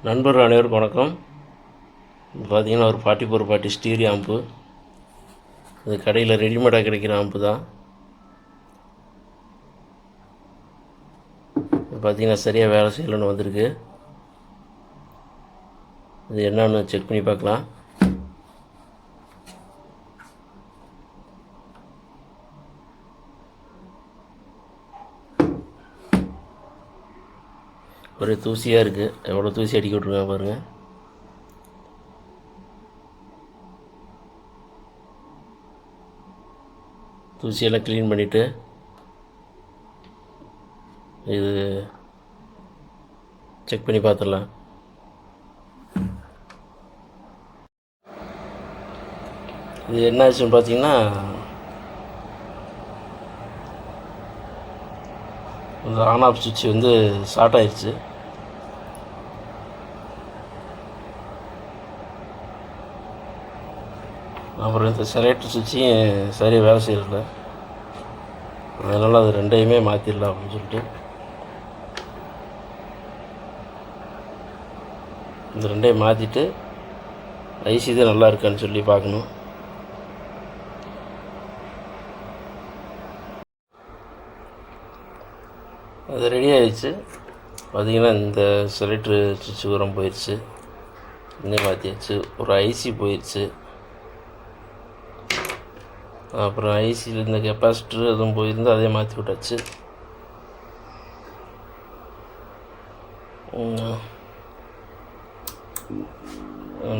நண்பர்கள் அனைவருக்கும் வணக்கம். இது பார்த்திங்கன்னா ஒரு 44 ஸ்டீரியோ ஆம்பு. இது கடையில் ரெடிமேடாக கிடைக்கிற ஆம்பு தான். இது பார்த்திங்கன்னா சரியாக வேலை செய்யலன்னு வந்திருக்கு. இது என்னன்னு செக் பண்ணி பார்க்கலாம். ஒரே தூசியாக இருக்குது. எவ்வளோ தூசி அடிக்க விட்ருக்காங்க பாருங்கள். தூசியெல்லாம் க்ளீன் பண்ணிவிட்டு இது செக் பண்ணி பார்த்துடலாம். இது என்ன ஆச்சுன்னு பார்த்தீங்கன்னா, இந்த ஆன் ஆஃப் சுவிட்ச் வந்து ஷார்ட் ஆயிடுச்சு. அப்புறம் இந்த செலக்டர் சுவிட்சையும் சரியாக வேலை செய்யல. அதனால் அது ரெண்டையுமே மாற்றிடலாம் அப்படின்னு சொல்லிட்டு இந்த ரெண்டையும் மாற்றிட்டு ஐசி தான் நல்லா இருக்கான்னு சொல்லி பார்க்கணும். அது ரெடி ஆகிடுச்சு. பார்த்திங்கன்னா இந்த செலக்டரு சுவிட்ச் உரம் போயிடுச்சு, இன்னும் மாற்றியாச்சு. ஒரு ஐசி போயிடுச்சு. அப்புறம் ஐசியில் இந்த கெப்பாசிட்டர் அதுவும் போயிருந்து அதே மாற்றி விட்டாச்சு.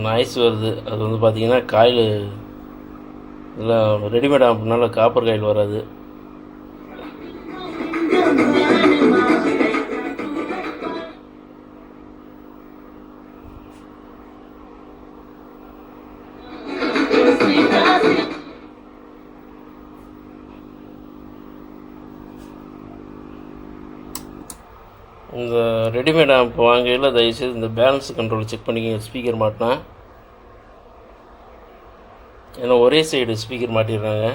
நாய்ஸ் வருது. அது வந்து பார்த்திங்கன்னா காயில் இதெல்லாம் ரெடிமேட் ஆகுனால காப்பர் காயில் வராது. இந்த ரெடிமேட் ஆம்ப் வாங்கையில் தயவுசெய்து இந்த பேலன்ஸ் கண்ட்ரோல் செக் பண்ணிக்கோங்க. ஸ்பீக்கர் மாட்டினா, ஏன்னா ஒரே சைடு ஸ்பீக்கர் மாட்டிடுறாங்க.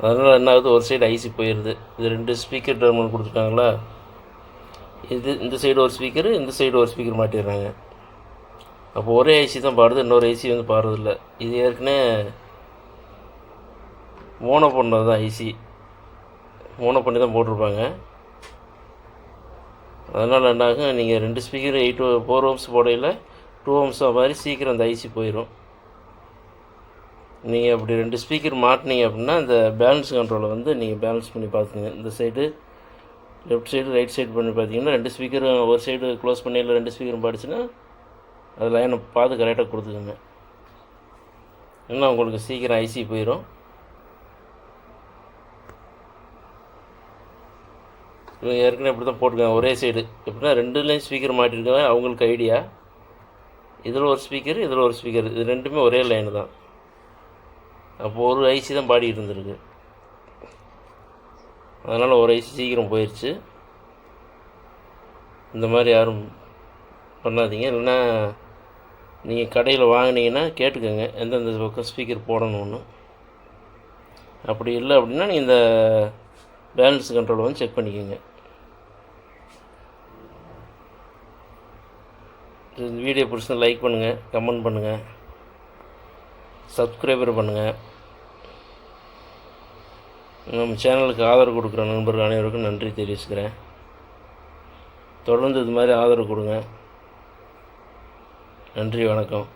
அதனால் என்ன ஆகுது, ஒரு சைடு ஐசி போயிடுது. இது 2 ஸ்பீக்கர் டெர்மினல் கொடுத்துருக்காங்களா, இது இந்த சைடு ஒரு ஸ்பீக்கரு, இந்த சைடு ஒரு ஸ்பீக்கர் மாட்டிடுறாங்க. அப்போ ஒரே ஐசி தான் பாடுது, இன்னொரு ஐசி வந்து பாடுறதில்ல. இது ஏற்கனவே மோனோ பண்ணது தான், ஐசி மோனோ பண்ணி தான் போட்டிருப்பாங்க. அதனால் என்னாகும், நீங்கள் 2 ஸ்பீக்கர் 4 ஓம்ஸ் போடையில் 2 ஓம்ஸ் மாதிரி சீக்கிரம் அந்த ஐசி போயிடும். நீங்கள் அப்படி 2 ஸ்பீக்கர் மாட்டினீங்க அப்படின்னா இந்த பேலன்ஸ் கண்ட்ரோலை வந்து நீங்கள் பேலன்ஸ் பண்ணி பார்த்துங்க. இந்த side left side right side பண்ணி பார்த்தீங்கன்னா 2 ஸ்பீக்கரும் ஒரு சைடு க்ளோஸ் பண்ணி இல்லை 2 ஸ்பீக்கரும் பாடிச்சுன்னா அது லைனை பார்த்து கரெக்டாக கொடுத்துக்குங்க. இன்னும் உங்களுக்கு சீக்கிரம் ஐசி போயிடும். இவங்க ஏற்கனவே இப்படி தான் போட்டிருக்காங்க, ஒரே சைடு. எப்படின்னா 2லேயும் ஸ்பீக்கர் மாட்டிருக்காங்க. அவங்களுக்கு ஐடியா, இதில் ஒரு ஸ்பீக்கர், இதில் ஒரு ஸ்பீக்கர், இது ரெண்டுமே ஒரே லைனு தான். அப்போது ஒரு ஐசி தான் பாடிக்கிட்டு இருந்திருக்கு. அதனால் ஒரு ஐசி சீக்கிரம் போயிடுச்சு. இந்த மாதிரி யாரும் பண்ணாதீங்க. இல்லைன்னா நீங்கள் கடையில் வாங்கினீங்கன்னா கேட்டுக்கோங்க எந்தெந்த பக்கம் ஸ்பீக்கர் போடணும்னு. அப்படி இல்லை அப்படின்னா நீங்கள் இந்த பேலன்ஸ் கண்ட்ரோல் வந்து செக் பண்ணிக்கோங்க. இந்த வீடியோ பிடிச்சா லைக் பண்ணுங்கள், கமெண்ட் பண்ணுங்கள், சப்ஸ்கிரைபர் பண்ணுங்கள். நம்ம சேனலுக்கு ஆதரவு கொடுக்குற நண்பர்கள் அனைவருக்கும் நன்றி தெரிவிச்சுக்கிறேன். தொடர்ந்து இது மாதிரி ஆதரவு கொடுங்க. நன்றி, வணக்கம்.